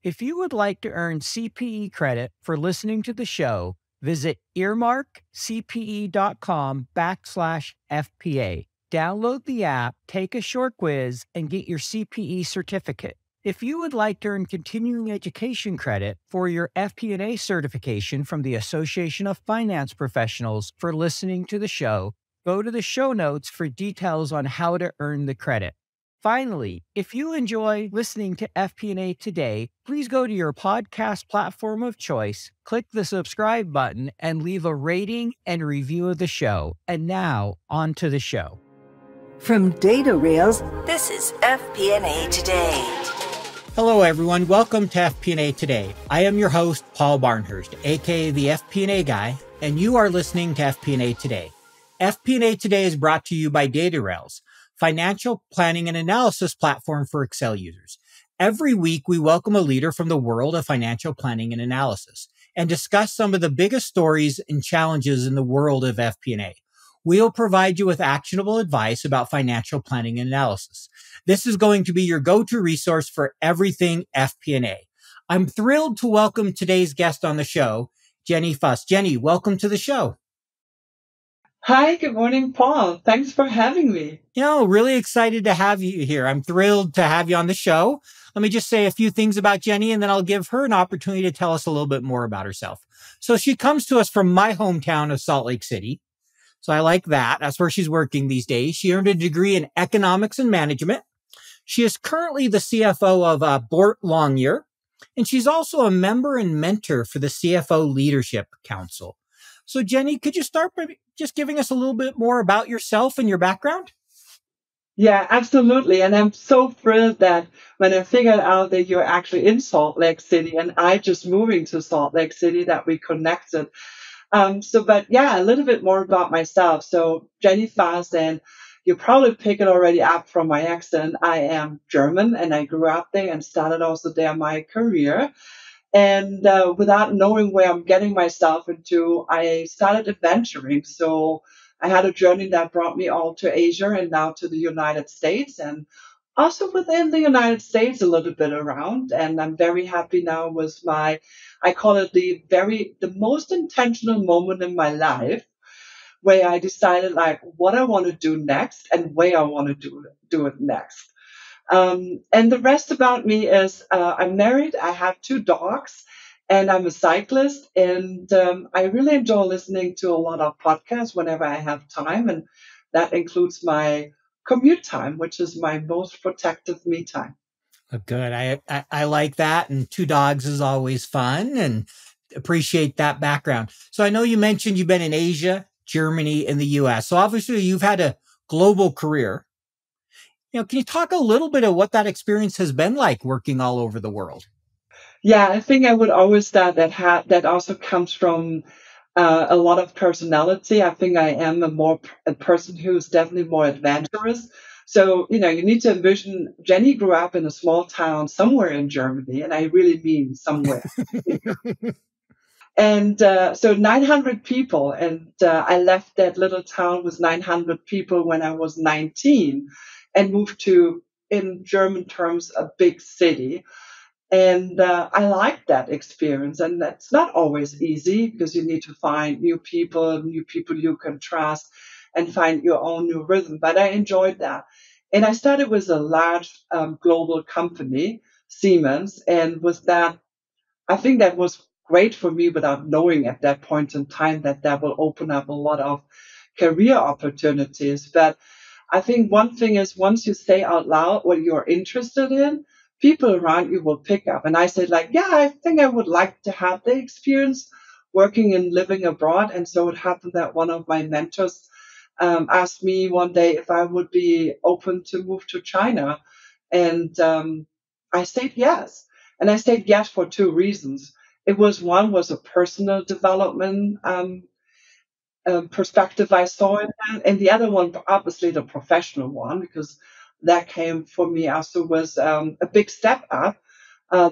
If you would like to earn CPE credit for listening to the show, visit earmarkcpe.com/FPA. Download the app, take a short quiz, and get your CPE certificate. If you would like to earn continuing education credit for your FP&A certification from the Association of Finance Professionals for listening to the show, go to the show notes for details on how to earn the credit. Finally, if you enjoy listening to FP&A today, please go to your podcast platform of choice, click the subscribe button, and leave a rating and review of the show. And now, on to the show. From Data Rails, this is FP&A Today. Hello, everyone. Welcome to FP&A Today. I am your host, Paul Barnhurst, aka the FP&A Guy, and you are listening to FP&A Today. FP&A Today is brought to you by Data Rails, financial planning and analysis platform for Excel users. Every week, we welcome a leader from the world of financial planning and analysis and discuss some of the biggest stories and challenges in the world of FP&A. We'll provide you with actionable advice about financial planning and analysis. This is going to be your go-to resource for everything FP&A. I'm thrilled to welcome today's guest on the show, Jenny Fuss. Jenny, welcome to the show. Hi, good morning, Paul. Thanks for having me. Really excited to have you here. I'm thrilled to have you on the show. Let me just say a few things about Jenny, and then I'll give her an opportunity to tell us a little bit more about herself. So she comes to us from my hometown of Salt Lake City. So I like that. That's where she's working these days. She earned a degree in economics and management. She is currently the CFO of Boart Longyear, and she's also a member and mentor for the CFO Leadership Council. So Jenny, could you start by just giving us a little bit more about yourself and your background? Yeah, absolutely. And I'm so thrilled that when I figured out that you're actually in Salt Lake City and I just moving to Salt Lake City, that we connected. A little bit more about myself. So Jenny Fuss, and you probably pick it already up from my accent. I am German and I grew up there and started also there my career. And without knowing where I'm getting myself into, I started adventuring. So I had a journey that brought me all to Asia and now to the United States, and also within the United States a little bit around. And I'm very happy now with I call it the most intentional moment in my life, where I decided like what I want to do next and where I want to do it next. And the rest about me is I'm married, I have 2 dogs, and I'm a cyclist. And I really enjoy listening to a lot of podcasts whenever I have time. And that includes my commute time, which is my most protective me time. Good. I like that. And 2 dogs is always fun and appreciate that background. So I know you mentioned you've been in Asia, Germany, and the US. So obviously you've had a global career. Can you talk a little bit of what that experience has been like working all over the world? Yeah, I think I would always start that also comes from a lot of personality. I think I am a person who's definitely more adventurous. So, you need to envision Jenny grew up in a small town somewhere in Germany, and I really mean somewhere. And so 900 people, and I left that little town with 900 people when I was 19 and moved to, in German terms, a big city. And I liked that experience. And that's not always easy because you need to find new people you can trust, and find your own new rhythm. But I enjoyed that. And I started with a large global company, Siemens. And with that, I think that was great for me without knowing at that point in time that will open up a lot of career opportunities. But I think one thing is once you say out loud what you're interested in, people around you will pick up. And I said I think I would like to have the experience working and living abroad. And so it happened that one of my mentors asked me one day if I would be open to move to China. And I said yes. And I said yes for 2 reasons. One was a personal development perspective I saw in that, and the other one, obviously the professional one, because that came for me also was a big step up.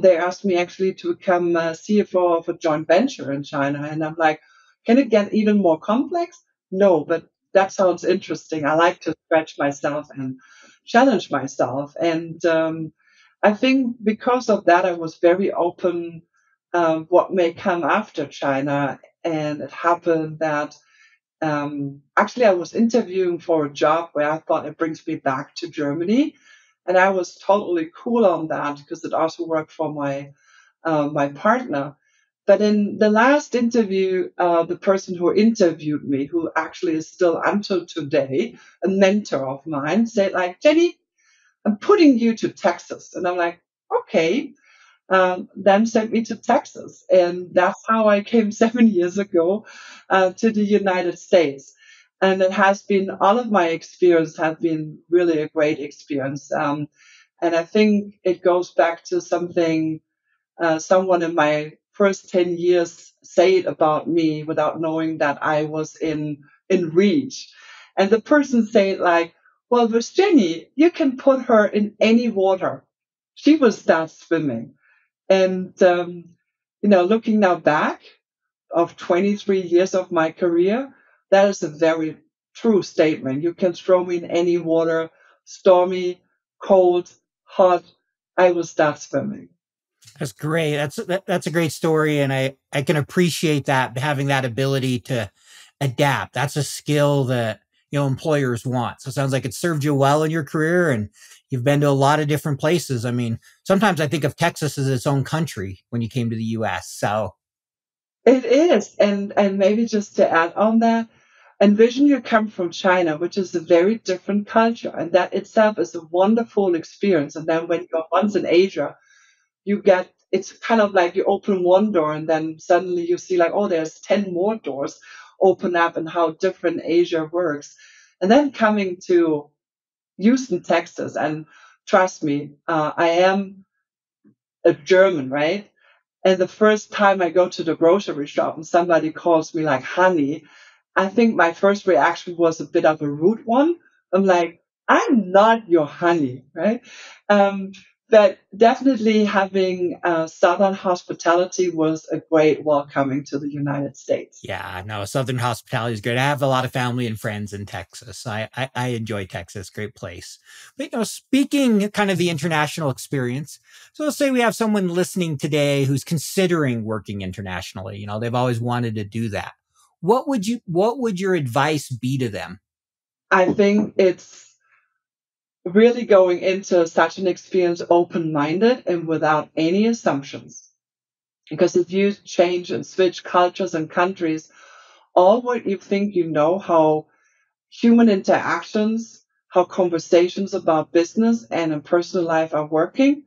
They asked me actually to become CFO of a joint venture in China, and I'm like, can it get even more complex? No, but that sounds interesting. I like to stretch myself and challenge myself, and I think because of that, I was very open what may come after China. And it happened that actually I was interviewing for a job where I thought it brings me back to Germany. And I was totally cool on that because it also worked for my partner. But in the last interview, the person who interviewed me, who actually is still until today a mentor of mine, said like, Jenny, I'm putting you to Texas. And I'm like, okay. Then sent me to Texas. And that's how I came 7 years ago to the United States. And it has been, all of my experience have been really a great experience. And I think it goes back to something someone in my first 10 years said about me without knowing that I was in reach. And the person said like, well, with Jenny, you can put her in any water. She will start swimming. And, looking now back of 23 years of my career, that is a very true statement. You can throw me in any water, stormy, cold, hot, I will start swimming. That's great. That's a great story. And I can appreciate that, having that ability to adapt. That's a skill that, employers want. So it sounds like it served you well in your career, and you've been to a lot of different places. I mean, sometimes I think of Texas as its own country when you came to the US. So It is. And maybe just to add on that, envision you come from China, which is a very different culture, and that itself is a wonderful experience. And then when you're once in Asia, it's kind of like you open one door and then suddenly you see like, oh, there's 10 more doors open up, and how different Asia works. And then coming to Houston, Texas, and trust me, I am a German, right? And the first time I go to the grocery shop and somebody calls me like honey, I think my first reaction was a bit of a rude one. I'm like, I'm not your honey, right? Um, but definitely having Southern hospitality was a great welcoming to the United States. yeah, no, Southern hospitality is great. I have a lot of family and friends in Texas. I enjoy Texas, great place. But speaking kind of the international experience, so let's say we have someone listening today who's considering working internationally. They've always wanted to do that. What would your advice be to them? I think it's really going into such an experience open-minded and without any assumptions. Because if you change and switch cultures and countries, all what you think you know, how human interactions, how conversations about business and in personal life are working,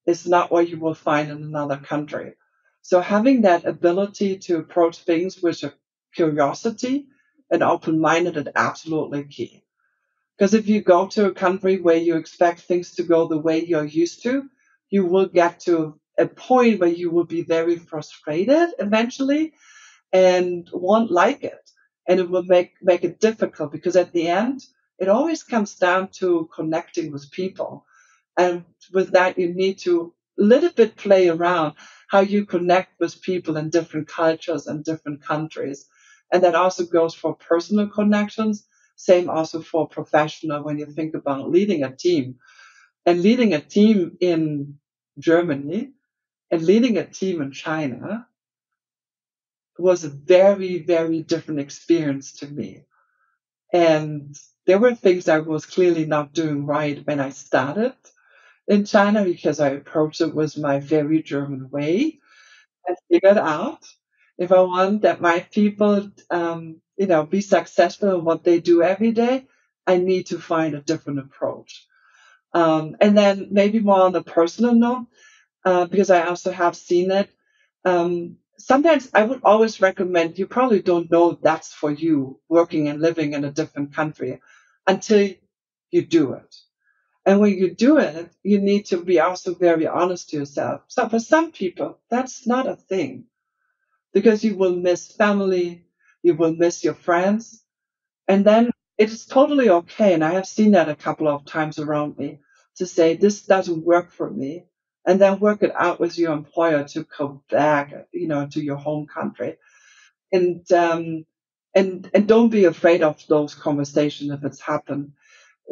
is not what you will find in another country. So having that ability to approach things with a curiosity and open-minded is absolutely key. Because if you go to a country where you expect things to go the way you're used to, you will get to a point where you will be very frustrated eventually and won't like it. And it will make it difficult because at the end, it always comes down to connecting with people. And with that, you need to a little bit play around how you connect with people in different cultures and different countries. And that also goes for personal connections. Same also for professional when you think about leading a team. And leading a team in Germany and leading a team in China was a very, very different experience to me. And there were things I was clearly not doing right when I started in China because I approached it with my very German way. I figured out if I want that my people, be successful in what they do every day, I need to find a different approach. And then maybe more on a personal note, because I also have seen it. Sometimes I would always recommend you probably don't know that's for you working and living in a different country until you do it. And when you do it, you need to be also very honest to yourself. So for some people, that's not a thing because you will miss family, you will miss your friends, and then it's totally okay. And I have seen that a couple of times around me to say, this doesn't work for me. And then work it out with your employer to come back, to your home country. And, and don't be afraid of those conversations if it's happened.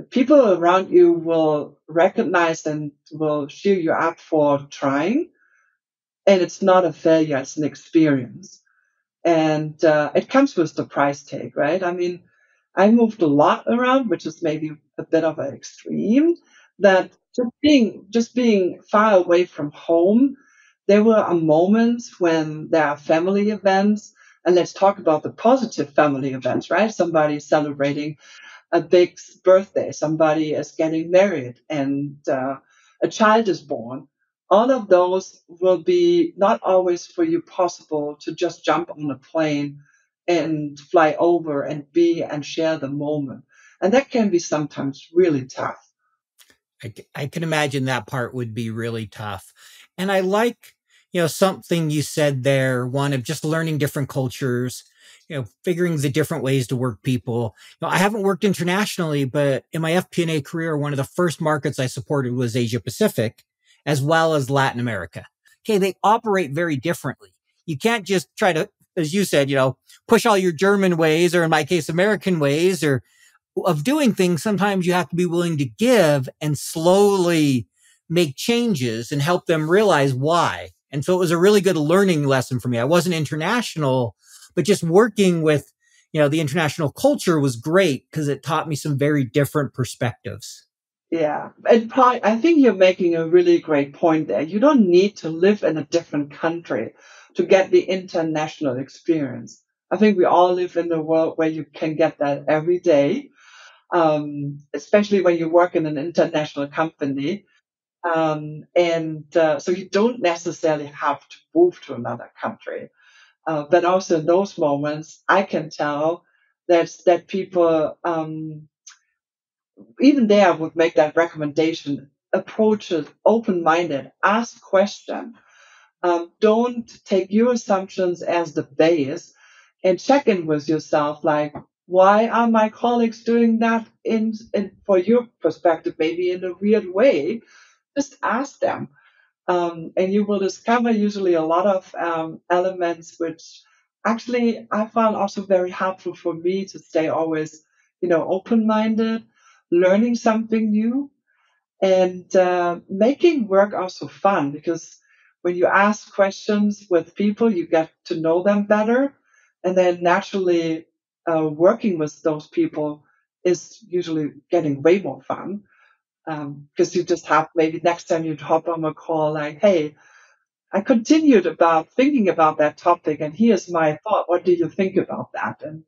people around you will recognize and will cheer you up for trying. And it's not a failure, it's an experience. And it comes with the price tag, right? I mean, I moved a lot around, which is maybe a bit of an extreme. That just being far away from home, there were moments when there are family events, and let's talk about the positive family events, right? Somebody celebrating a big birthday, somebody is getting married, and a child is born. All of those will be not always for you possible to just jump on a plane and fly over and be and share the moment. And that can be sometimes really tough. I can imagine that part would be really tough. And I like, something you said there, one of just learning different cultures, figuring the different ways to work people. I haven't worked internationally, but in my FP&A career, one of the first markets I supported was Asia Pacific, as well as Latin America. Okay, they operate very differently. You can't just try to, as you said, push all your German ways, or in my case, American ways, or of doing things. Sometimes you have to be willing to give and slowly make changes and help them realize why. And so it was a really good learning lesson for me. I wasn't international, but just working with, the international culture was great because it taught me some very different perspectives. Yeah, and I think you're making a really great point there. You don't need to live in a different country to get the international experience. I think we all live in a world where you can get that every day, especially when you work in an international company. And so you don't necessarily have to move to another country. But also in those moments, I can tell that people, even there, would make that recommendation. Approach it open-minded, ask questions. Don't take your assumptions as the base, and check in with yourself, like, why are my colleagues doing that in for your perspective, maybe in a weird way? Just ask them. And you will discover usually a lot of elements which actually I found also very helpful for me to stay always, open-minded, learning something new, and making work also fun, because when you ask questions with people, you get to know them better, and then naturally working with those people is usually getting way more fun, because you just have, maybe next time you hop on a call, like, hey, I continued about thinking about that topic, and here's my thought. What do you think about that? And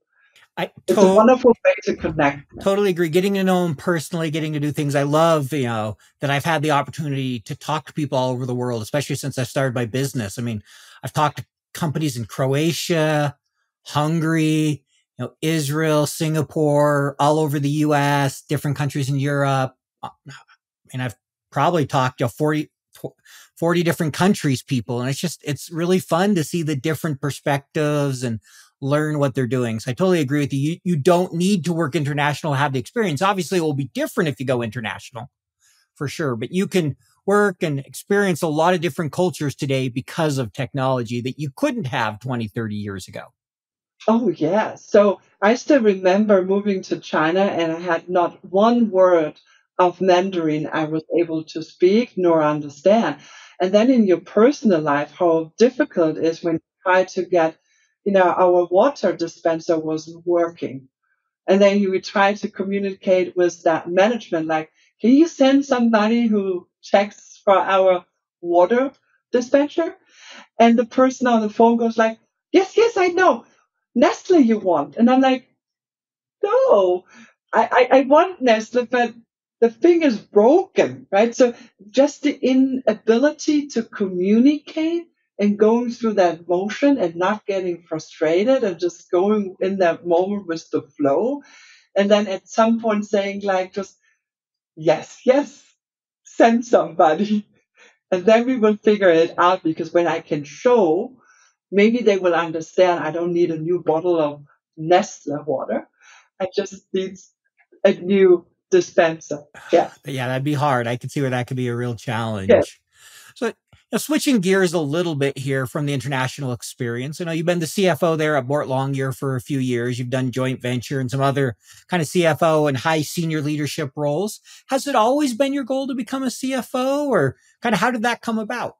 I it's a wonderful way to connect. totally agree. Getting to know them personally, getting to do things. I love, that I've had the opportunity to talk to people all over the world, especially since I started my business. I mean, I've talked to companies in Croatia, Hungary, Israel, Singapore, all over the US, different countries in Europe. I mean, I've probably talked to 40 different countries people. And it's really fun to see the different perspectives and learn what they're doing. So I totally agree with you. You don't need to work international to have the experience. Obviously, it will be different if you go international, for sure. But you can work and experience a lot of different cultures today because of technology that you couldn't have 20, 30 years ago. Oh, yeah. So I still remember moving to China, and I had not one word of Mandarin I was able to speak nor understand. And then in your personal life, how difficult it is when you try to get, our water dispenser wasn't working. And then you would try to communicate with that management, like, can you send somebody who checks for our water dispenser? And the person on the phone goes like, yes, yes, I know. Nestle you want. And I'm like, no, I want Nestle, but the thing is broken, right? So just the inability to communicate and going through that motion and not getting frustrated and just going in that moment with the flow. And then at some point saying like, just, yes, yes, send somebody. And then we will figure it out, because when I can show, maybe they will understand I don't need a new bottle of Nestle water. I just need a new dispenser. Yeah. But yeah, that'd be hard. I could see where that could be a real Yeah. challenge. So, switching gears a little bit here from the international experience. I know you've been the CFO there at Boart Longyear for a few years. You've done joint venture and some other kind of CFO and high senior leadership roles. Has it always been your goal to become a CFO, or kind of how did that come about?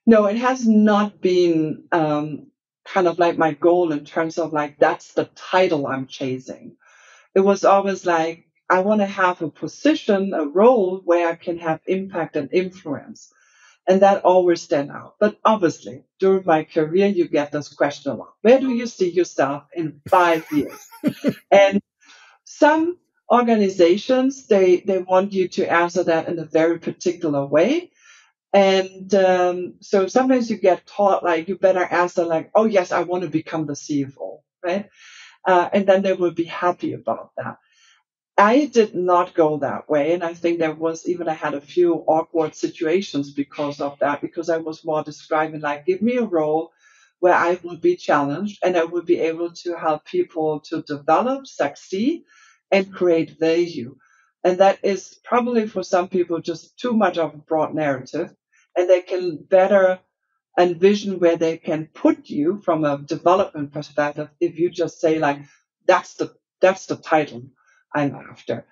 No, it has not been kind of like my goal in terms of like, that's the title I'm chasing. It was always like, I want to have a position, a role where I can have impact and influence. And that always stand out. But obviously, during my career, you get this question a lot. Where do you see yourself in 5 years? And some organizations, they want you to answer that in a very particular way. And so sometimes you get taught like, you better answer like, oh, yes, I want to become the CFO, right? And then they will be happy about that. I did not go that way. And I think I had a few awkward situations because of that, because I was more describing like, give me a role where I will be challenged and I will be able to help people to develop, succeed, and create value. And that is probably for some people just too much of a broad narrative. And they can better envision where they can put you from a development perspective if you just say like, that's the title I'm after.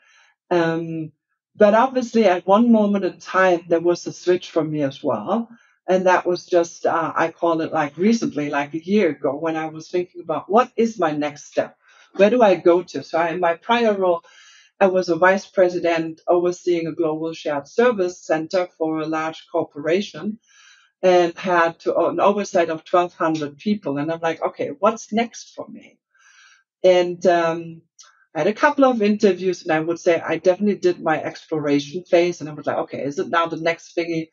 Um, but obviously, at one moment in time, there was a switch for me as well. And that was just, I call it like recently, like a year ago, when I was thinking about what is my next step? Where do I go to? So in my prior role, I was a vice president overseeing a global shared service center for a large corporation and had an oversight of 1,200 people. And I'm like, okay, what's next for me? And I had a couple of interviews, and I would say I definitely did my exploration phase. And I was like, okay, is it now the next thingy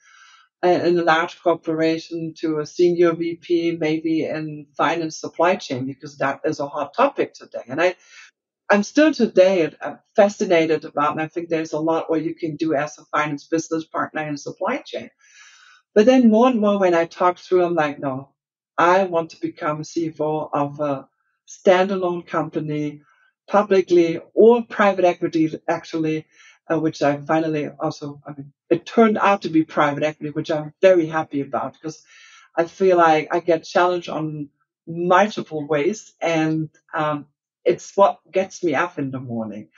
in a large corporation to a senior VP, maybe in finance supply chain, because that is a hot topic today. And I'm still today fascinated about, and I think there's a lot where you can do as a finance business partner in supply chain. But then more and more when I talk through, I'm like, no, I want to become a CFO of a standalone company, publicly or private equity, actually, which I finally also, I mean, it turned out to be private equity, which I'm very happy about because I feel like I get challenged on multiple ways, and it's what gets me up in the morning.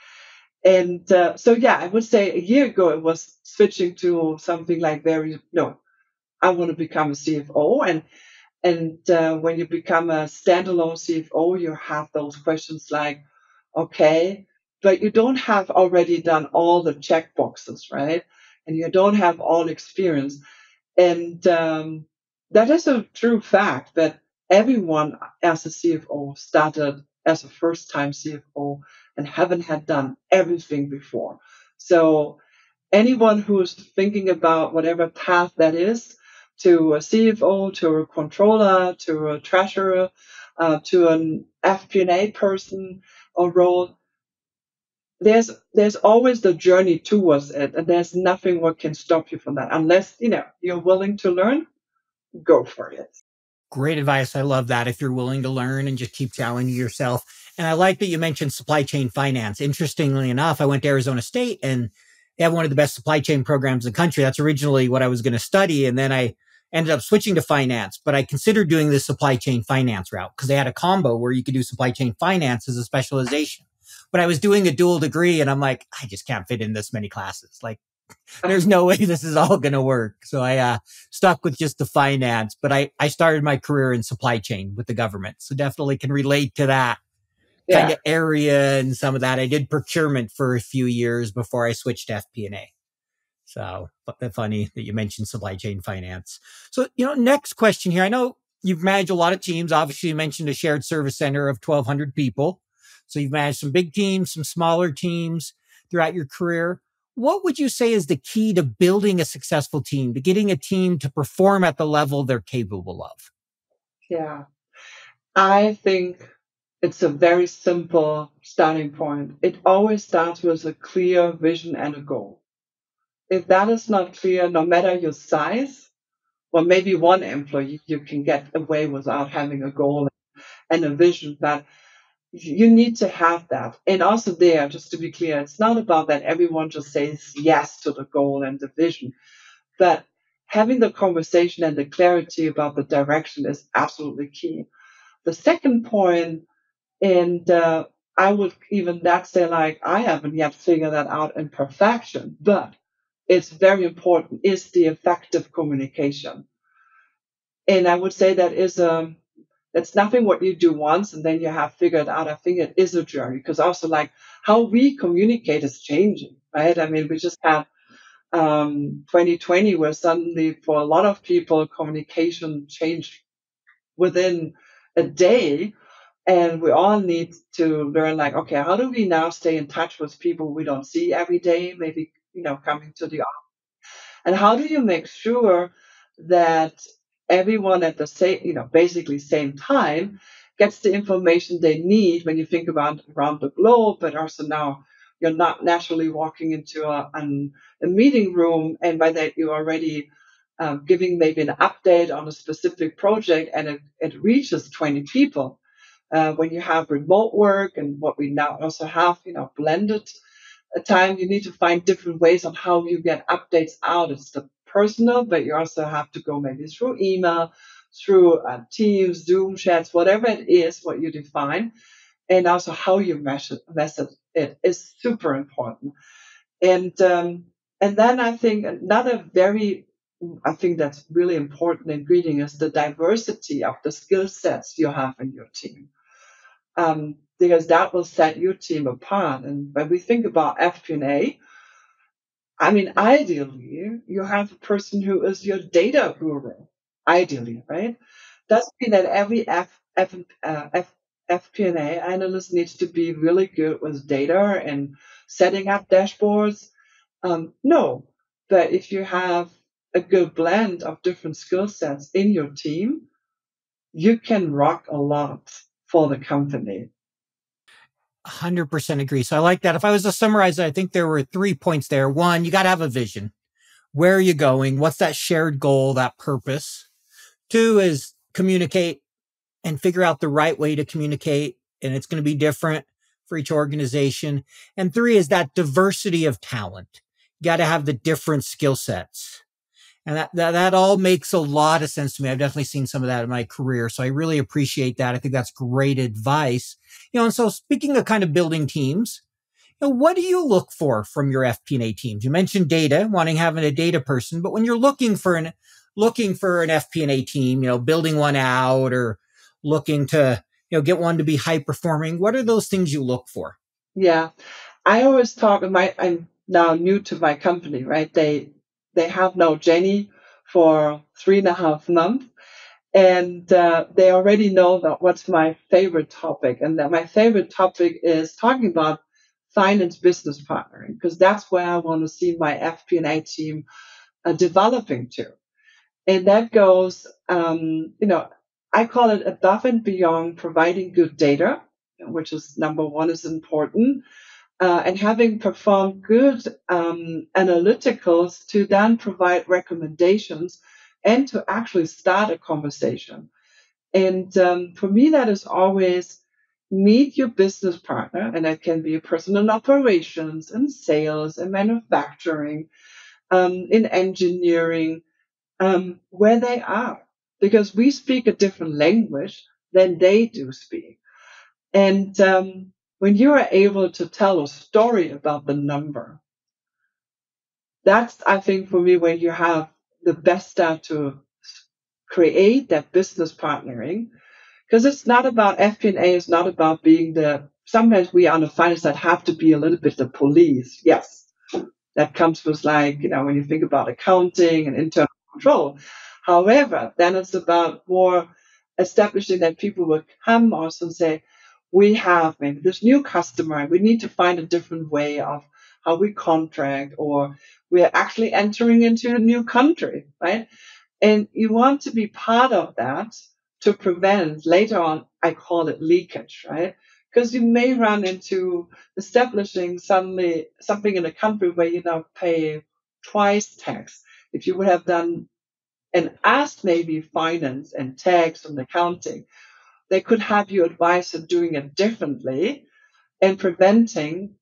And so, yeah, I would say a year ago it was switching to something like no, I want to become a CFO. And when you become a standalone CFO, you have those questions like, okay, but you don't have already done all the check boxes, right? And you don't have all experience. And that is a true fact that everyone as a CFO started as a first time CFO and haven't had done everything before. So anyone who's thinking about whatever path that is, to a CFO, to a controller, to a treasurer, to an FP&A person or role, there's always the journey towards it, and there's nothing what can stop you from that unless you're willing to learn. Go for it. Great advice. I love that. If you're willing to learn and just keep challenging yourself. And I like that you mentioned supply chain finance. Interestingly enough, I went to Arizona State and they have one of the best supply chain programs in the country. That's originally what I was going to study. And then I ended up switching to finance, but I considered doing the supply chain finance route because they had a combo where you could do supply chain finance as a specialization. But I was doing a dual degree and I'm like, I just can't fit in this many classes. Like, there's no way this is all going to work. So I stuck with just the finance, but I started my career in supply chain with the government. So definitely can relate to that kind Yeah. of area and some of that. I did procurement for a few years before I switched to FP&A. So funny that you mentioned supply chain finance. So, next question here. I know you've managed a lot of teams. Obviously, you mentioned a shared service center of 1,200 people. So you've managed some big teams, some smaller teams throughout your career. What would you say is the key to building a successful team, to getting a team to perform at the level they're capable of? Yeah. I think it's a very simple starting point. It always starts with a clear vision and a goal. If that is not clear, no matter your size, well, maybe one employee you can get away without having a goal and a vision, but you need to have that. And also there, just to be clear, it's not about that everyone just says yes to the goal and the vision, but having the conversation and the clarity about the direction is absolutely key. The second point, and I would even that say like I haven't yet figured that out in perfection, but it's very important, is the effective communication. And I would say that is that's nothing what you do once and then you have figured out. I think it is a journey because also like how we communicate is changing, right? I mean, we just had 2020 where suddenly for a lot of people communication changed within a day, and we all need to learn like, okay, how do we now stay in touch with people we don't see every day, maybe coming to the, and how do you make sure that everyone at the same, basically same time gets the information they need when you think about around the globe, but also now you're not naturally walking into a meeting room, and by that you're already giving maybe an update on a specific project, and it reaches 20 people. When you have remote work and what we now also have, blended time, you need to find different ways on how you get updates out. It's the personal, but you also have to go maybe through email, through Teams, Zoom chats, whatever it is, what you define, and also how you measure it is super important. And then I think another I think that's really important ingredient is the diversity of the skill sets you have in your team, because that will set your team apart. And when we think about FP&A, I mean, ideally, you have a person who is your data guru. Ideally, right? Doesn't mean that every FP&A analyst needs to be really good with data and setting up dashboards. No, but if you have a good blend of different skill sets in your team, you can rock a lot for the company. 100% agree. So I like that. If I was to summarize it, I think there were 3 points there. One, you got to have a vision. Where are you going? What's that shared goal, that purpose? 2 is communicate and figure out the right way to communicate. And it's going to be different for each organization. And 3 is that diversity of talent. You got to have the different skill sets. And that all makes a lot of sense to me. I've definitely seen some of that in my career. So I really appreciate that. I think that's great advice. And so speaking of kind of building teams, what do you look for from your FP&A teams? You mentioned data, having a data person, but when you're looking for an FP&A team, building one out or looking to, get one to be high performing, what are those things you look for? Yeah, I always talk. I'm now new to my company, right? They have now Jenny for 3.5 months, and they already know that what's my favorite topic, and that my favorite topic is talking about finance business partnering, because that's where I want to see my FP&A team developing to. And that goes, I call it above and beyond providing good data, which is number one, is important, and having performed good analyticals to then provide recommendations and to actually start a conversation. And for me, that is always meet your business partner, and that can be a person in operations, in sales, in manufacturing, in engineering, where they are, because we speak a different language than they do speak. And when you are able to tell a story about the number, that's, I think, for me, when you have the best start to create that business partnering, because it's not about FP&A, it's not about being sometimes we on the finance side have to be a little bit the police. Yes, that comes with when you think about accounting and internal control. However, then it's about more establishing that people will come also and say, we have maybe this new customer and we need to find a different way of how we contract, or we're actually entering into a new country, right? And you want to be part of that to prevent later on, I call it leakage, right? Because you may run into establishing suddenly something in a country where you now pay twice tax. If you would have done and asked maybe finance and tax and accounting, they could have you advise on doing it differently and preventing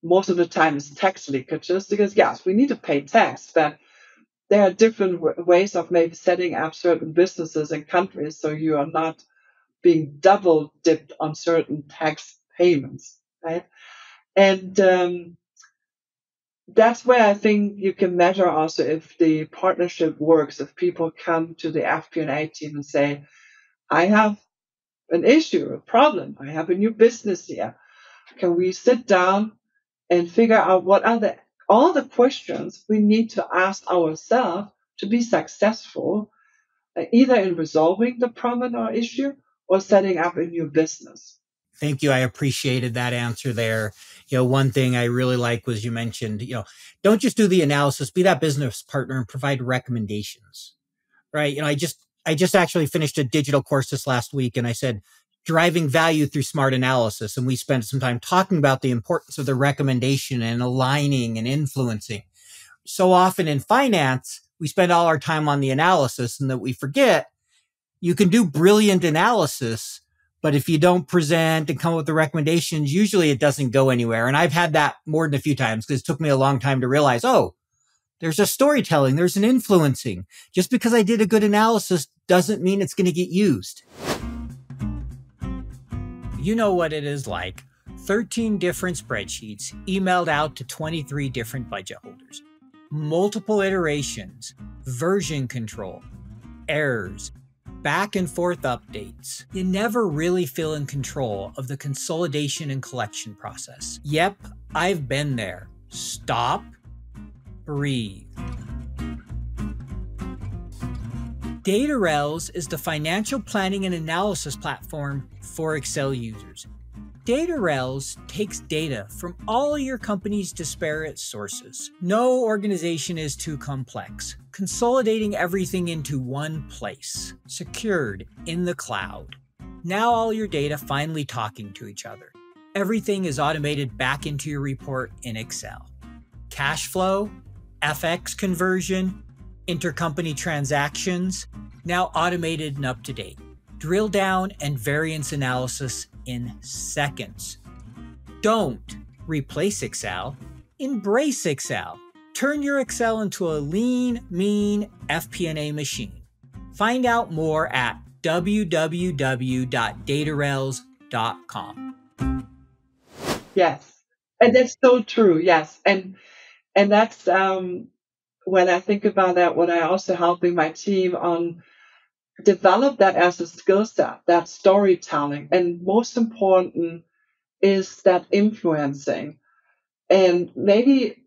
most of the time is tax leakages, because yes, we need to pay tax, but there are different ways of maybe setting up certain businesses and countries so you are not being double dipped on certain tax payments, right? And that's where I think you can measure also if the partnership works, if people come to the FP&A team and say, I have an issue, a problem, I have a new business here. Can we sit down and figure out what are all the questions we need to ask ourselves to be successful, either in resolving the problem or issue or setting up a new business? Thank you. I appreciated that answer there. One thing I really like was you mentioned, don't just do the analysis, be that business partner and provide recommendations, right? I just actually finished a digital course this last week, and I said, driving value through smart analysis. And we spent some time talking about the importance of the recommendation and aligning and influencing. So often in finance, we spend all our time on the analysis and that we forget you can do brilliant analysis, but if you don't present and come up with the recommendations, usually it doesn't go anywhere. And I've had that more than a few times because it took me a long time to realize, oh, there's a storytelling, there's an influencing. Just because I did a good analysis doesn't mean it's going to get used. You know what it is like. 13 different spreadsheets emailed out to 23 different budget holders. Multiple iterations, version control, errors, back and forth updates. You never really feel in control of the consolidation and collection process. Yep, I've been there. Stop, breathe. DataRels is the financial planning and analysis platform for Excel users. DataRels takes data from all your company's disparate sources. No organization is too complex, consolidating everything into one place, secured in the cloud. Now all your data finally talking to each other. Everything is automated back into your report in Excel. Cash flow, FX conversion, intercompany transactions, now automated and up to date. Drill down and variance analysis in seconds. Don't replace Excel, embrace Excel. Turn your Excel into a lean, mean FP&A machine. Find out more at www.datarels.com. Yes, and that's so true. Yes, and that's when I think about that, what I also helping my team on develop that as a skill set, that storytelling, and most important is that influencing. And maybe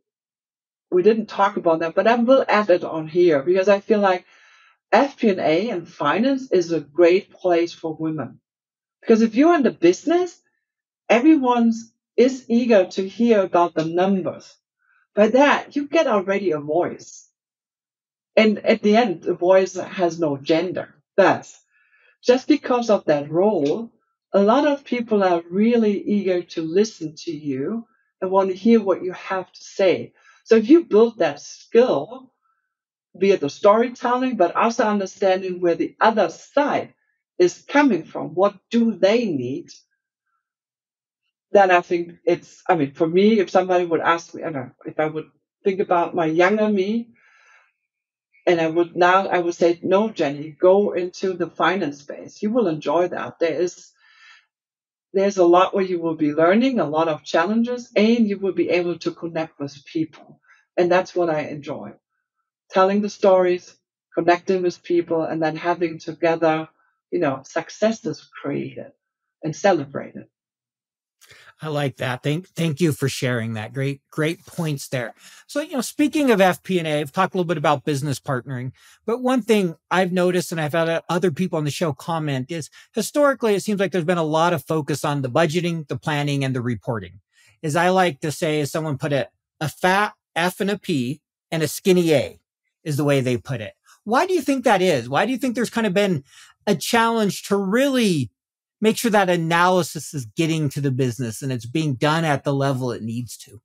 we didn't talk about that, but I will add it on here because I feel like FP&A and finance is a great place for women. Because if you're in the business, everyone is eager to hear about the numbers. By that, you get already a voice. And at the end, the voice has no gender. But just because of that role, a lot of people are really eager to listen to you and want to hear what you have to say. So if you build that skill, be it the storytelling, but also understanding where the other side is coming from, what do they need, then I think for me, if somebody would ask me, if I would think about my younger me, and I would say, no, Jenny, go into the finance space. You will enjoy that. There's a lot where you will be learning, a lot of challenges, and you will be able to connect with people. And that's what I enjoy. Telling the stories, connecting with people, and then having together, successes created and celebrated. I like that. Thank you for sharing that. Great points there. So, speaking of FP&A, I've talked a little bit about business partnering, but one thing I've noticed, and I've had other people on the show comment, is historically, it seems like there's been a lot of focus on the budgeting, the planning, and the reporting. As I like to say, as someone put it, a fat F and a P and a skinny A is the way they put it. Why do you think that is? Why do you think there's kind of been a challenge to really make sure that analysis is getting to the business and it's being done at the level it needs to?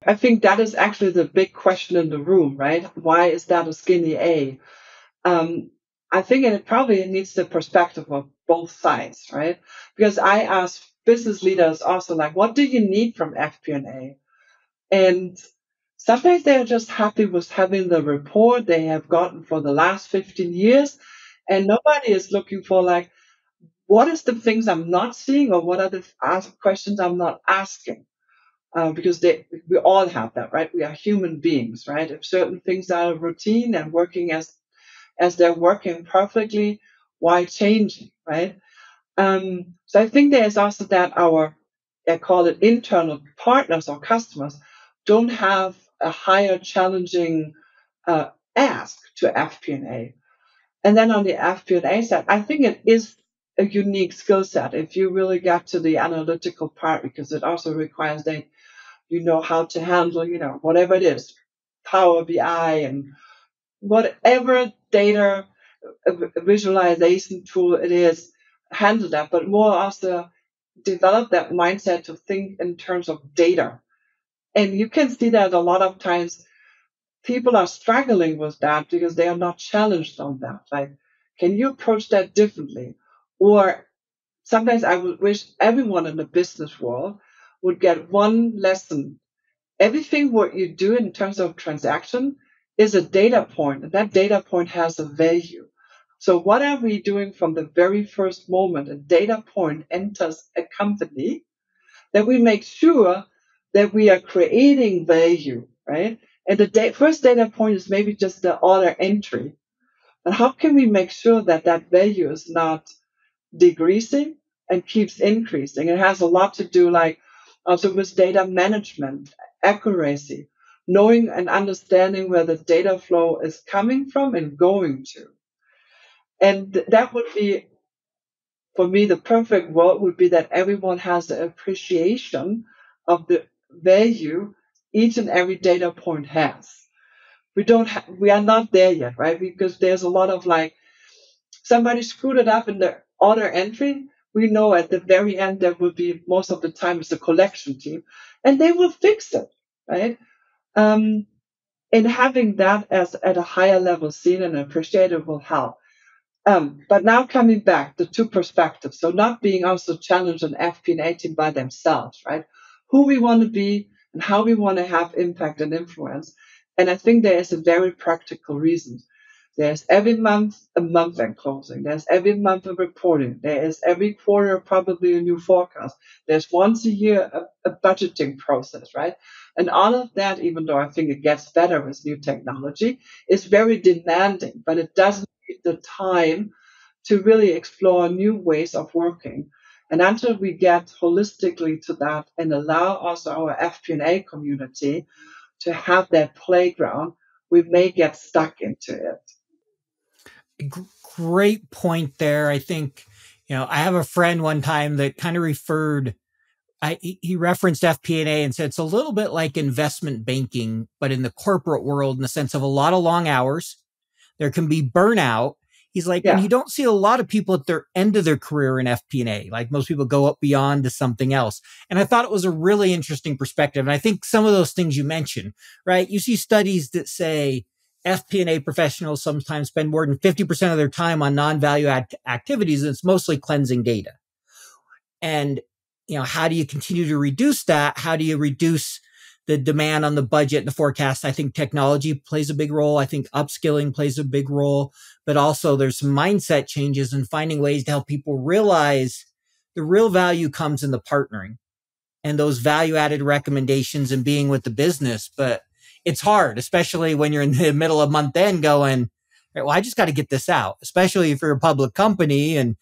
I think that is actually the big question in the room, right? Why is that a skinny A? I think it probably needs the perspective of both sides, right? Because I ask business leaders also, like, what do you need from FP&A? And Sometimes they're just happy with having the report they have gotten for the last 15 years. And nobody is looking for like, what is the things I'm not seeing or what are the questions I'm not asking? Because we all have that, right? We are human beings, right? If certain things are routine and working as they're working perfectly, why change, right? So I think there's also that I call it internal partners or customers don't have a higher challenging uh, ask to FP&A. And then on the FP&A side, I think it is a unique skill set if you really get to the analytical part, because it also requires that you know how to handle, whatever it is, Power BI and whatever data visualization tool it is, handle that, but more also develop that mindset to think in terms of data. And you can see that a lot of times people are struggling with that because they are not challenged on that. Like, can you approach that differently? Or sometimes I would wish everyone in the business world would get one lesson. Everything what you do in terms of transaction is a data point, and that data point has a value. So what are we doing from the very first moment a data point enters a company, that we make sure that we are creating value, right? And the first data point is maybe just the order entry. And how can we make sure that that value is not decreasing and keeps increasing? It has a lot to do like also with data management, accuracy, knowing and understanding where the data flow is coming from and going to. And that would be, for me, the perfect world would be that everyone has the appreciation of the value each and every data point has. We are not there yet, right? Because there's a lot of like, somebody screwed it up in the order entry. We know at the very end there will be, most of the time, it's the collection team, and they will fix it, right? Um, and having that as at a higher level seen and appreciated will help. But now coming back, the two perspectives. So not being also challenged an FP&A team by themselves, right? Who we want to be and how we want to have impact and influence. And I think there is a very practical reason. There's every month a month end closing. There's every month a reporting. There is every quarter probably a new forecast. There's once a year a budgeting process, right? And all of that, even though I think it gets better with new technology, is very demanding, but it doesn't take the time to really explore new ways of working. And until we get holistically to that and allow also our FP&A community to have that playground, we may get stuck into it. Great point there. I think, I have a friend one time that kind of he referenced FP&A and said it's a little bit like investment banking, but in the corporate world, in the sense of a lot of long hours. There can be burnout. He's like, and Yeah. you don't see a lot of people at their end of their career in FP&A. Like most people go up beyond to something else. And I thought it was a really interesting perspective. And I think some of those things you mentioned, right? You see studies that say FP&A professionals sometimes spend more than 50% of their time on non-value activities, and it's mostly cleansing data. And, how do you continue to reduce that? How do you reduce the demand on the budget and the forecast? I think technology plays a big role. I think upskilling plays a big role, but also there's some mindset changes and finding ways to help people realize the real value comes in the partnering and those value added recommendations and being with the business. But it's hard, especially when you're in the middle of month end going, well, I just got to get this out, especially if you're a public company and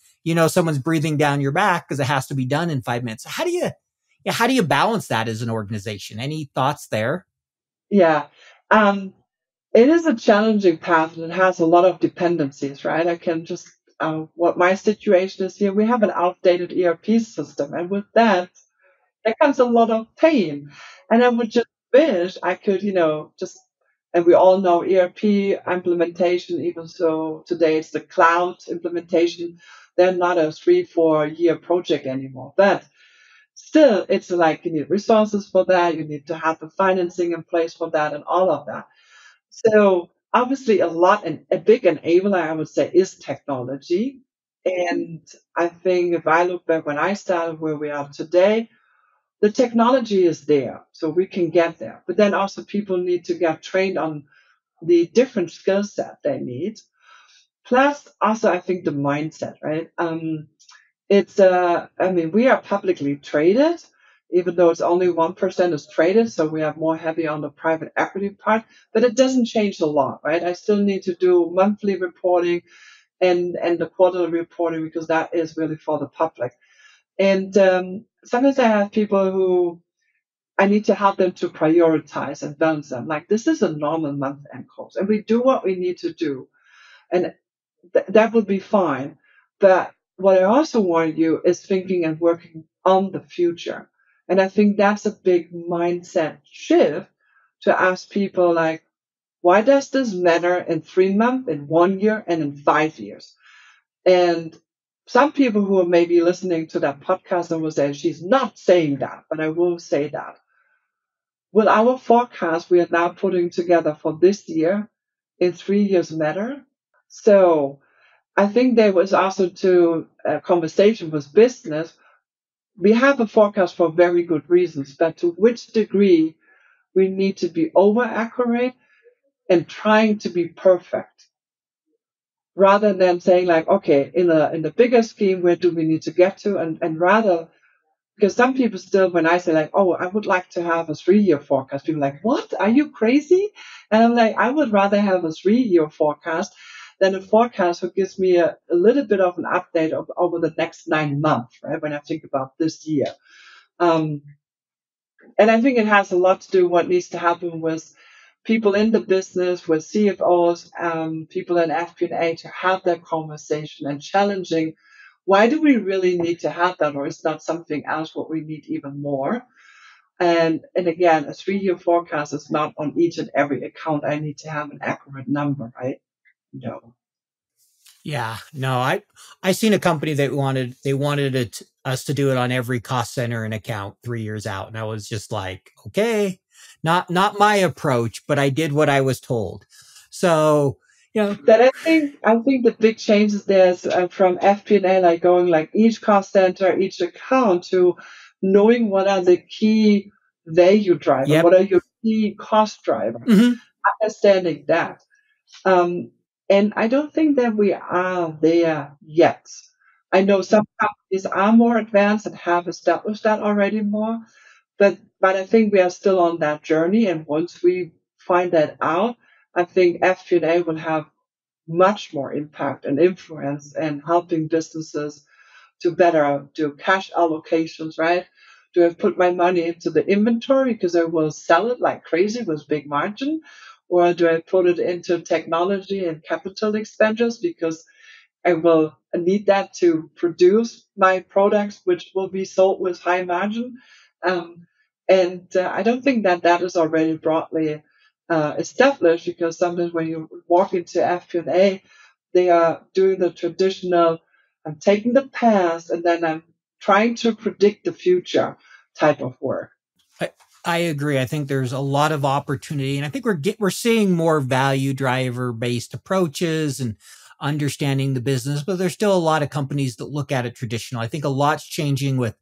someone's breathing down your back because it has to be done in 5 minutes. How do you balance that as an organization? Any thoughts there? Yeah. It is a challenging path and it has a lot of dependencies, right? I can just, what my situation is here, we have an outdated ERP system. And with that, there comes a lot of pain. And I would just wish I could, and we all know ERP implementation, even so today it's the cloud implementation. They're not a 3-4 year project anymore. But still, it's like you need resources for that. You need to have the financing in place for that and all of that. So obviously and a big enabler, I would say, is technology. And I think if I look back when I started where we are today, the technology is there, so we can get there. But then also people need to get trained on the different skill set they need. Plus, also, I think the mindset, right? I mean, we are publicly traded, even though it's only 1% is traded. So we are more heavy on the private equity part, but it doesn't change a lot, right? I still need to do monthly reporting and the quarterly reporting because that is really for the public. And sometimes I have people who I need to help them to prioritize and balance them. Like this is a normal month end close, and we do what we need to do, and that would be fine. But what I also want you is thinking and working on the future, and I think that's a big mindset shift to ask people like, why does this matter in 3 months, in 1 year, and in 5 years? And some people who are maybe listening to that podcast and will say, she's not saying that, but I will say that. Will our forecast we are now putting together for this year in 3 years matter? So I think there was also to a conversation with business. We have a forecast for very good reasons, but to which degree we need to be over accurate and trying to be perfect rather than saying like, okay, in the bigger scheme, where do we need to get to? And rather, because some people still, when I say like, oh, I would like to have a 3 year forecast, people are like, what? Are you crazy? And I'm like, I would rather have a 3 year forecast than a forecast who gives me a little bit of an update over the next 9 months, right? When I think about this year. Um, and I think it has a lot to do what needs to happen with people in the business, with CFOs, people in FP&A to have that conversation and challenging. Why do we really need to have that, or is that something else what we need even more? And again, a 3 year forecast is not on each and every account. I need to have an accurate number, right? No. Yeah, no, I seen a company that wanted us to do it on every cost center and account 3 years out, and I was just like, okay, not my approach, but I did what I was told. So But I think the big changes there is from FP&A, like going like each cost center, each account to knowing what are the key value driver, yep, what are your key cost driver, hmm understanding that. Um, and I don't think that we are there yet. I know some companies are more advanced and have established that already more, but I think we are still on that journey. And once we find that out, I think FP&A will have much more impact and influence and helping businesses to better do cash allocations, right? Do I put my money into the inventory because I will sell it like crazy with big margin? Or do I put it into technology and capital expenditures because I will need that to produce my products, which will be sold with high margin? Um, and I don't think that that is already broadly established because sometimes when you walk into FP&A, they are doing the traditional, I'm taking the past and then I'm trying to predict the future type of work. I, I agree. I think there's a lot of opportunity, and I think we're seeing more value driver based approaches and understanding the business. But there's still a lot of companies that look at it traditional. I think a lot's changing with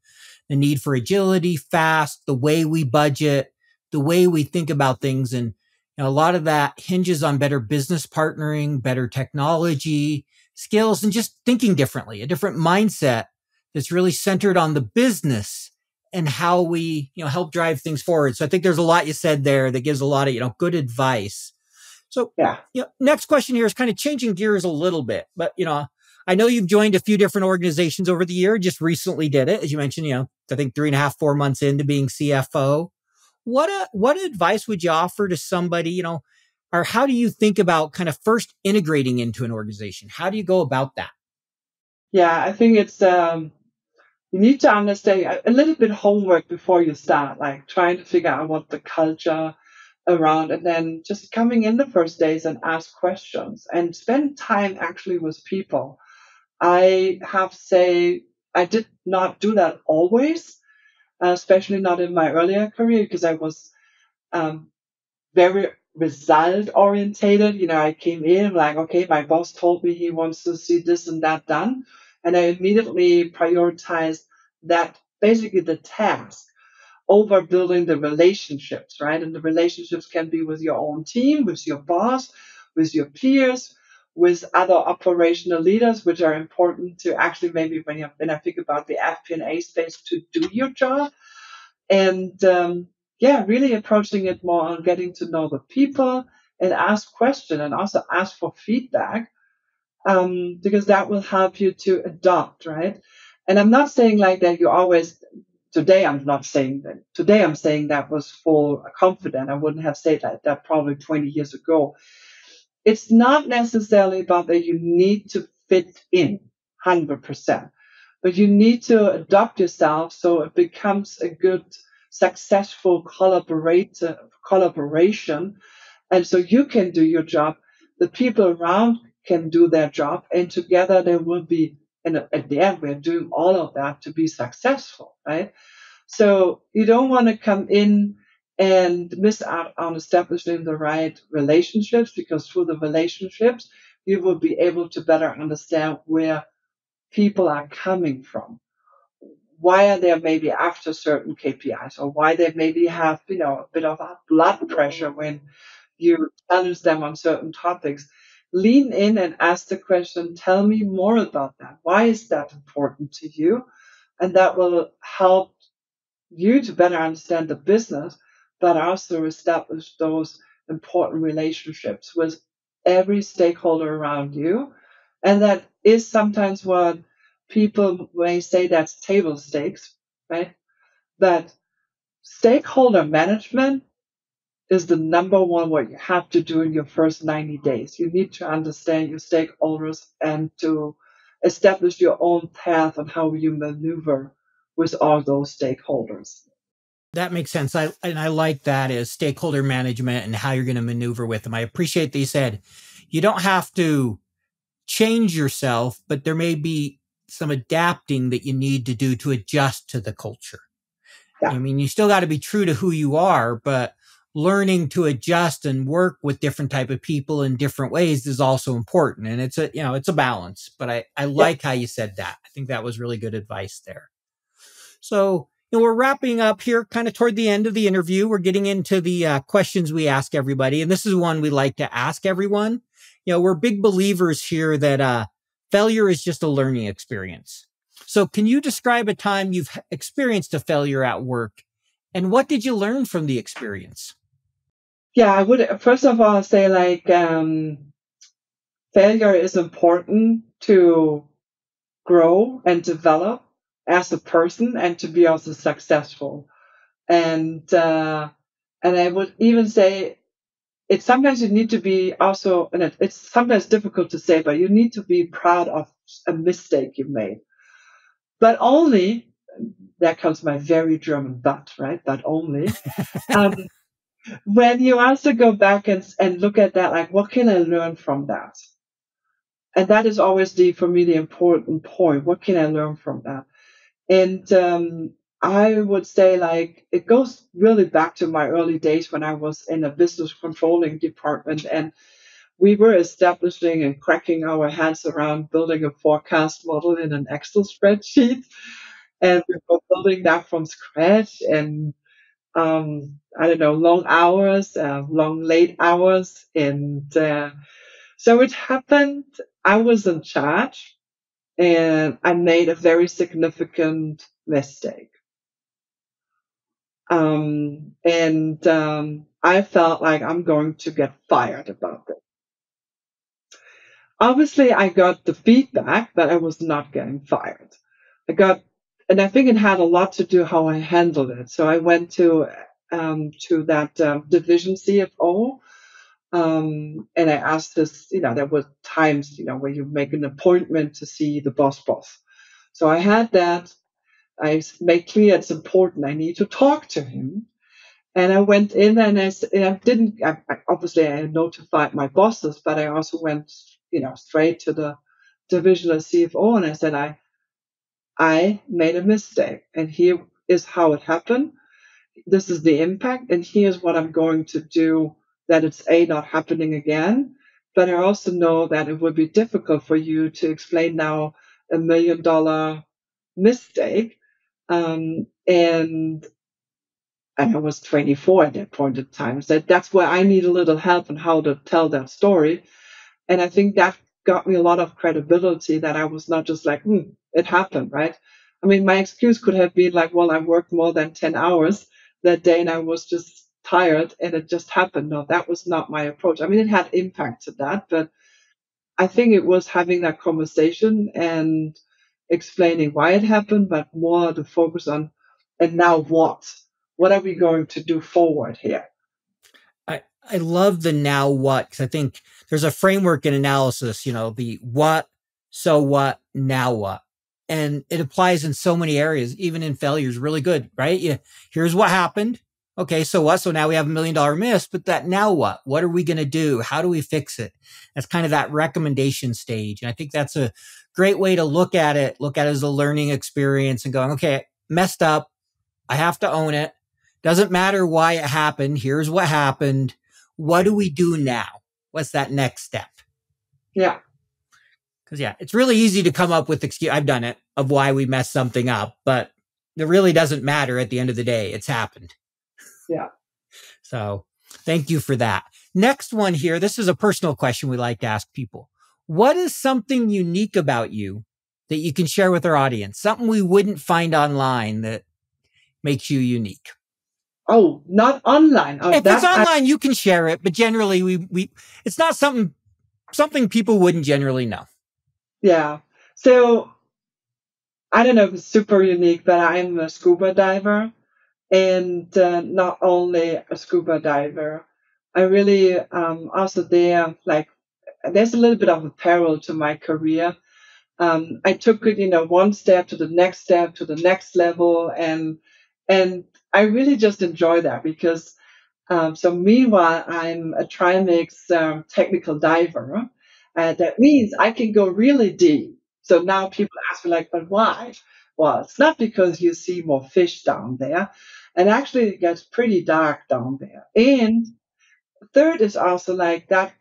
the need for agility, fast, the way we budget, the way we think about things, and a lot of that hinges on better business partnering, better technology skills, and just thinking differently, a different mindset that's really centered on the business and how we, help drive things forward. So I think there's a lot you said there that gives a lot of, good advice. So, Yeah. Next question here is kind of changing gears a little bit, but, I know you've joined a few different organizations over the year, just recently did it. As you mentioned, I think 3.5, 4 months into being CFO. What advice would you offer to somebody, or how do you think about kind of first integrating into an organization? How do you go about that? Yeah, I think it's you need to understand a little bit homework before you start, like trying to figure out what the culture around, and then just coming in the first days and ask questions and spend time actually with people. I have to say I did not do that always, especially not in my earlier career because I was um, very result orientated. I came in like, okay, my boss told me he wants to see this and that done. And I immediately prioritized that basically the task. overbuilding the relationships, right? And the relationships can be with your own team, with your boss, with your peers, with other operational leaders, which are important to actually maybe when I think about the FP&A space to do your job. And yeah, really approaching it more on getting to know the people and ask questions and also ask for feedback, because that will help you to adopt, right? And I'm not saying like that you always, today I'm not saying that. Today I'm saying that was full confident. I wouldn't have said that probably 20 years ago. It's not necessarily about that you need to fit in 100%, but you need to adopt yourself so it becomes a good, successful collaboration. And so you can do your job, the people around can do their job, and together they will be, and at the end, we're doing all of that to be successful, right? So you don't want to come in and miss out on establishing the right relationships, because through the relationships, you will be able to better understand where people are coming from. Why are they maybe after certain KPIs, or why they maybe have, a bit of a blood pressure when you challenge them on certain topics. Lean in and ask the question, tell me more about that. Why is that important to you? And that will help you to better understand the business, but also establish those important relationships with every stakeholder around you. And that is sometimes what people may say that's table stakes, right? But stakeholder management is the number one what you have to do in your first 90 days. You need to understand your stakeholders and to establish your own path on how you maneuver with all those stakeholders. That makes sense. I like that as stakeholder management and how you're going to maneuver with them. I appreciate that you said you don't have to change yourself, but there may be some adapting that you need to do to adjust to the culture. Yeah. I mean, you still got to be true to who you are, but learning to adjust and work with different type of people in different ways is also important. And it's a balance, but I like how you said that. I think that was really good advice there. So, we're wrapping up here kind of toward the end of the interview. We're getting into the questions we ask everybody. And this is one we like to ask everyone. We're big believers here that failure is just a learning experience. So can you describe a time you've experienced a failure at work, and what did you learn from the experience? Yeah, I would first of all say failure is important to grow and develop as a person and to be also successful. And I would even say it's sometimes you need to be also, and it's sometimes difficult to say, but you need to be proud of a mistake you made. But only, that comes my very German but, right? But only. When you also go back and look at that, like, what can I learn from that? And that is always for me, the important point. What can I learn from that? And I would say, like, it goes really back to my early days when I was in a business controlling department, and we were establishing and cracking our heads around building a forecast model in an Excel spreadsheet. And we were building that from scratch, and I don't know, long hours, long late hours. And so it happened. I was in charge and I made a very significant mistake. And I felt like I'm going to get fired about this. Obviously, I got the feedback that I was not getting fired. And I think it had a lot to do how I handled it. So I went to that division CFO, and I asked this. There were times, where you make an appointment to see the boss. So I had that. I made clear it's important. I need to talk to him. And I went in and obviously I notified my bosses, but I also went, straight to the divisional CFO and I said, I made a mistake and here is how it happened. This is the impact and here's what I'm going to do that it's not happening again. But I also know that it would be difficult for you to explain now $1 million mistake. And and I was 24 at that point in time. So that's where I need a little help on how to tell that story. And I think that got me a lot of credibility that I was not just like, it happened, right? I mean, my excuse could have been like, well, I worked more than 10 hours that day and I was just tired and it just happened. No, that was not my approach. I mean, it had impact to that, but I think it was having that conversation and explaining why it happened, but more the focus on, and now what? What are we going to do forward here? I love the now what, because I think there's a framework in analysis, the what, so what, now what. And it applies in so many areas, even in failures, really good, right? Yeah. Here's what happened. Okay, so what? So now we have $1 million miss, but that now what? What are we going to do? How do we fix it? That's kind of that recommendation stage. And I think that's a great way to look at it as a learning experience and going, okay, messed up. I have to own it. Doesn't matter why it happened. Here's what happened. What do we do now? What's that next step? Yeah. Because it's really easy to come up with excuse. I've done it of why we messed something up, but it really doesn't matter at the end of the day. It's happened. Yeah. So thank you for that. Next one here. This is a personal question we like to ask people. What is something unique about you that you can share with our audience? Something we wouldn't find online that makes you unique? Oh, not online. Oh, if it's online, you can share it, but generally we it's not something people wouldn't generally know. Yeah. So I don't know if it's super unique, but I'm a scuba diver, and not only a scuba diver, I really also there like there's a little bit of a parallel to my career. I took it, one step to the next level, and I really just enjoy that because so meanwhile I'm a Trimix technical diver. That means I can go really deep. So now people ask me like, but why? Well, it's not because you see more fish down there, and actually it gets pretty dark down there. And third is also like that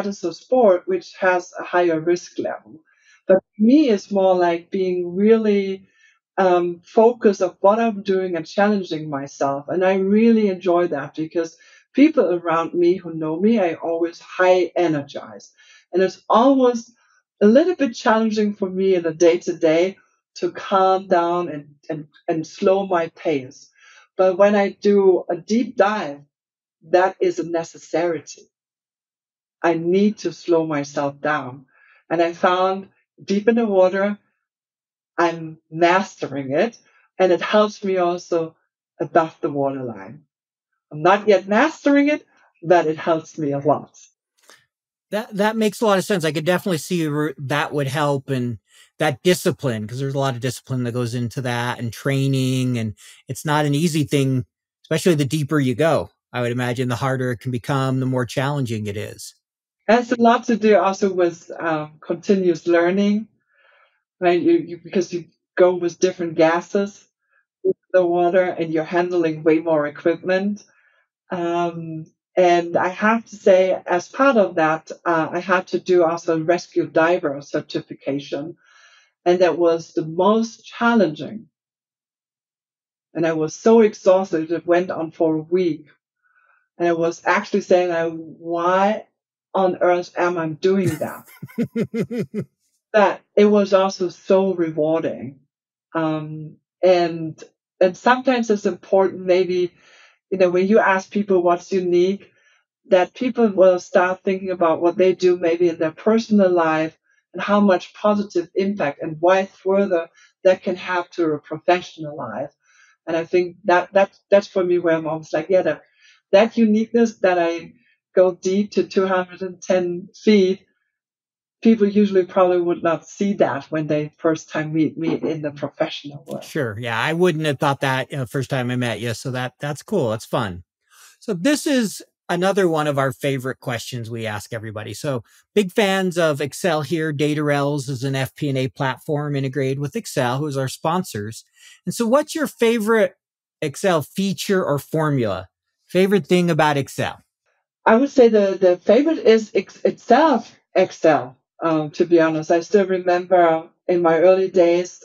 is a sport which has a higher risk level. But for me, it's more like being really focused of what I'm doing and challenging myself. And I really enjoy that because people around me who know me, I always high energize. And it's always a little bit challenging for me in the day to day to calm down and slow my pace. But when I do a deep dive, that is a necessity. I need to slow myself down. And I found deep in the water, I'm mastering it. And it helps me also above the waterline. I'm not yet mastering it, but it helps me a lot. That makes a lot of sense. I could definitely see that would help, and that discipline, because there's a lot of discipline that goes into that and training, and it's not an easy thing, especially the deeper you go. I would imagine the harder it can become, the more challenging it is. It has a lot to do also with continuous learning, right? Because you go with different gases in the water and you're handling way more equipment. Um, and I have to say, as part of that, I had to do also rescue diver certification. And that was the most challenging. And I was so exhausted. It went on for a week. And I was actually saying, why on earth am I doing that? But it was also so rewarding. And sometimes it's important, maybe, when you ask people what's unique, that people will start thinking about what they do maybe in their personal life and how much positive impact and why further that can have to a professional life. And I think that's for me where I'm almost like, yeah, that uniqueness that I go deep to 210 feet, people usually probably would not see that when they first time meet me in the professional world. Sure. Yeah. I wouldn't have thought that first time I met you. So that's cool. That's fun. So this is another one of our favorite questions we ask everybody. So big fans of Excel here. DataRels is an FP&A platform integrated with Excel, who is our sponsors. And so what's your favorite Excel feature or formula? Favorite thing about Excel? I would say the favorite is itself Excel. To be honest, I still remember in my early days,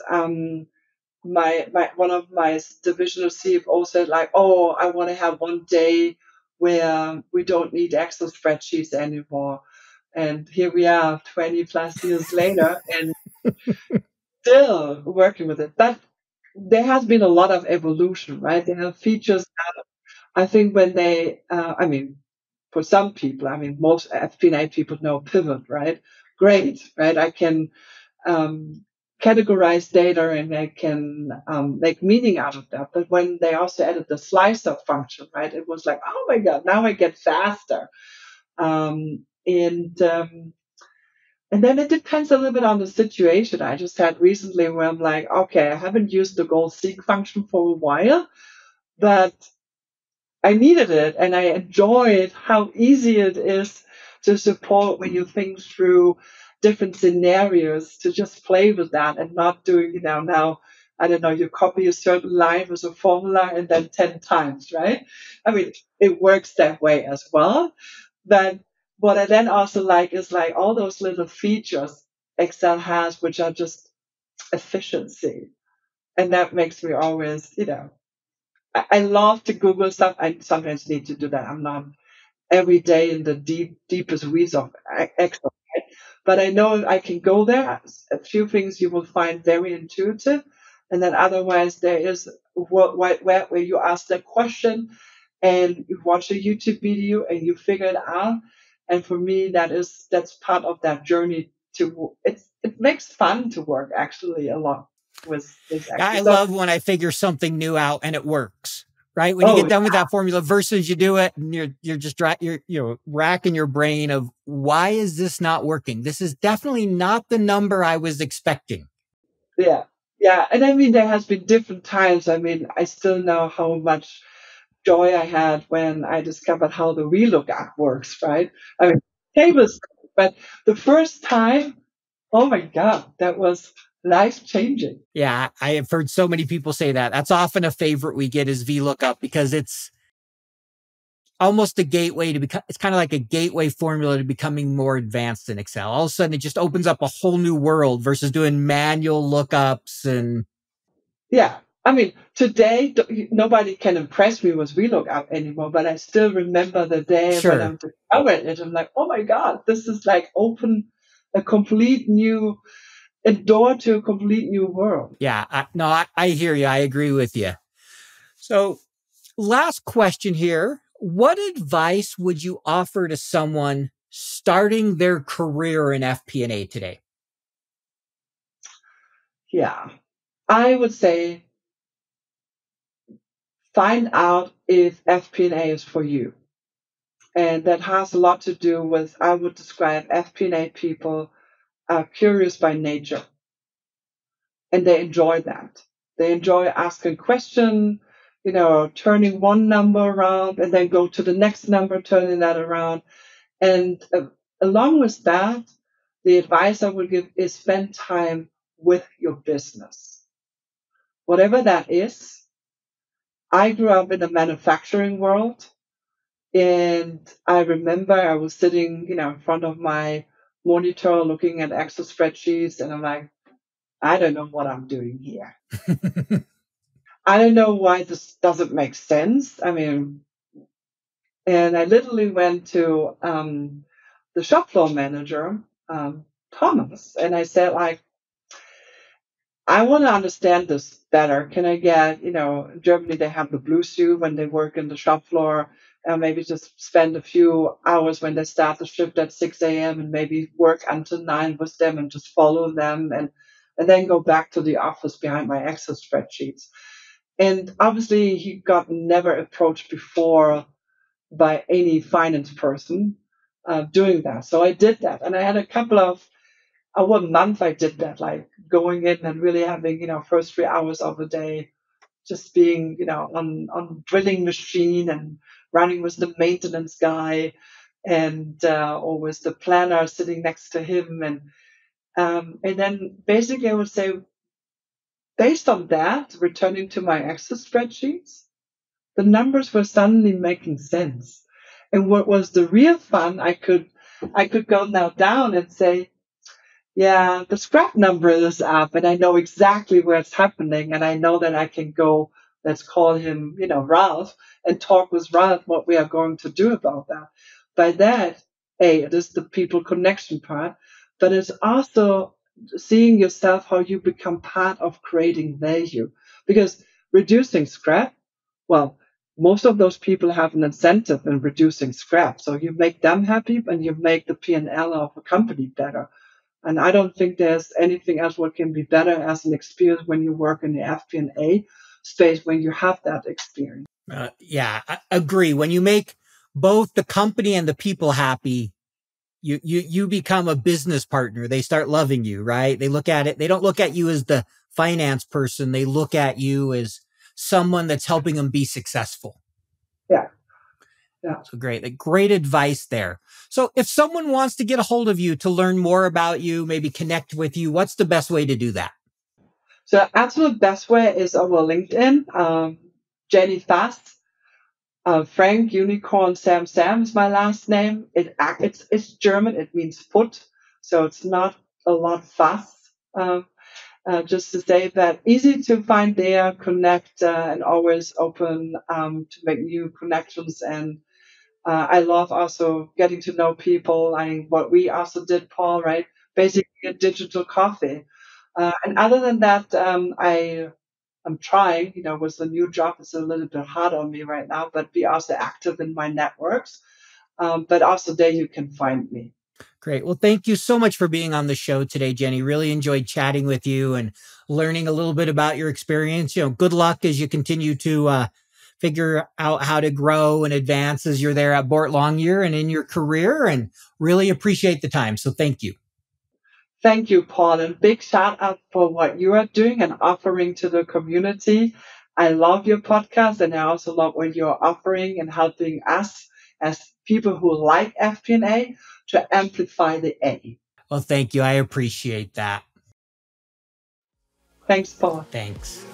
one of my divisional CFOs said like, oh, I want to have one day where we don't need Excel spreadsheets anymore. And here we are 20 plus years later and still working with it. But there has been a lot of evolution, right? There are features. I think when for some people, most FP&A people know Pivot, right? Great, right? I can um, categorize data and I can make meaning out of that. But when they also added the slicer function, right, it was like, oh my God, now I get faster. And then it depends a little bit on the situation. I just had recently where I'm like, okay, I haven't used the goal seek function for a while, but I needed it and I enjoyed how easy it is to support when you think through different scenarios to just play with that and not doing, now, I don't know, you copy a certain line with a formula and then 10 times, right? I mean, it works that way as well. But what I then also like is like all those little features Excel has, which are just efficiency. And that makes me always, I love to Google stuff. I sometimes need to do that. I'm not every day in the deepest weeds of Excel, right? But I know I can go there. A few things you will find very intuitive, and then otherwise there is where you ask that question and you watch a YouTube video and you figure it out. And for me, that's part of that journey to it makes fun to work actually a lot with Yeah, Excel. I So, love when I figure something new out and it works. Right when you oh get done with that formula versus you do it and you're just you're racking your brain of why is this not working? This is definitely not the number I was expecting. yeah. Yeah. And there has been different times. I still know how much joy I had when I discovered how the VLOOKUP works, right? Tables, but the first time, oh my God, that was life changing. Yeah, I have heard so many people say that. That's often a favorite we get is VLOOKUP because it's almost a gateway to become, it's kind of like a gateway formula to becoming more advanced in Excel. All of a sudden, it just opens up a whole new world versus doing manual lookups and. Yeah. Today, nobody can impress me with VLOOKUP anymore, but I still remember the day when I Sure. discovered it. I'm like, oh my God, this is like open a door to a complete new world. Yeah. I hear you. I agree with you. So, last question here. What advice would you offer to someone starting their career in FP&A today? Yeah. I would say find out if FP&A is for you. And that has a lot to do with, I would describe FP&A people are curious by nature and they enjoy that. They enjoy asking questions, turning one number around and then go to the next number, turning that around. And along with that, the advice I would give is spend time with your business. Whatever that is. I grew up in the manufacturing world. And I remember I was sitting, in front of my monitor looking at Excel spreadsheets, and I'm like, I don't know what I'm doing here. I don't know why this doesn't make sense. And I literally went to the shop floor manager, Thomas, and I said, like, I want to understand this better. Can I get, in Germany, they have the blue suit when they work in the shop floor, and maybe just spend a few hours when they start the shift at 6 a.m. and maybe work until 9 with them and just follow them and then go back to the office behind my Excel spreadsheets. And obviously, he got never approached before by any finance person doing that. So I did that. And I had a couple of 1 month I did that, like going in and really having, first 3 hours of the day, just being, on drilling machine and running with the maintenance guy and or with the planner sitting next to him. And then basically I would say, based on that, returning to my Excel spreadsheets, the numbers were suddenly making sense. And what was the real fun, I could go now down and say, Yeah, the scrap number is up and I know exactly where it's happening. And I know that I can go, let's call him, Ralph, and talk with Ralph what we are going to do about that. By that, it is the people connection part, but it's also seeing yourself how you become part of creating value. Because reducing scrap, well, most of those people have an incentive in reducing scrap. So you make them happy and you make the P&L of a company better. And I don't think there's anything else what can be better as an experience when you work in the FP&A space when you have that experience. Yeah, I agree. When you make both the company and the people happy, you become a business partner. They start loving you, right? They look at it. They don't look at you as the finance person. They look at you as someone that's helping them be successful. Yeah. Yeah. So great. Like, great advice there. So if someone wants to get a hold of you to learn more about you, maybe connect with you, what's the best way to do that? So the absolute best way is over LinkedIn. Jenny Fast, Frank Unicorn Sam is my last name. It's German. It means foot, so it's not a lot fast. Um, just to say that easy to find there, connect, and always open to make new connections. And I love also getting to know people. What we also did, Paul, right? Basically a digital coffee. And other than that, I'm trying, with the new job, it's a little bit hard on me right now, but be also active in my networks. But also there you can find me. Great. Well, thank you so much for being on the show today, Jenny. Really enjoyed chatting with you and learning a little bit about your experience. Good luck as you continue to figure out how to grow and advance as you're there at Boart Longyear and in your career, and really appreciate the time. So thank you. Thank you, Paul, and big shout out for what you are doing and offering to the community. I love your podcast and I also love what you're offering and helping us as people who like FP&A to amplify the A. Well, thank you. I appreciate that. Thanks, Paul. Thanks.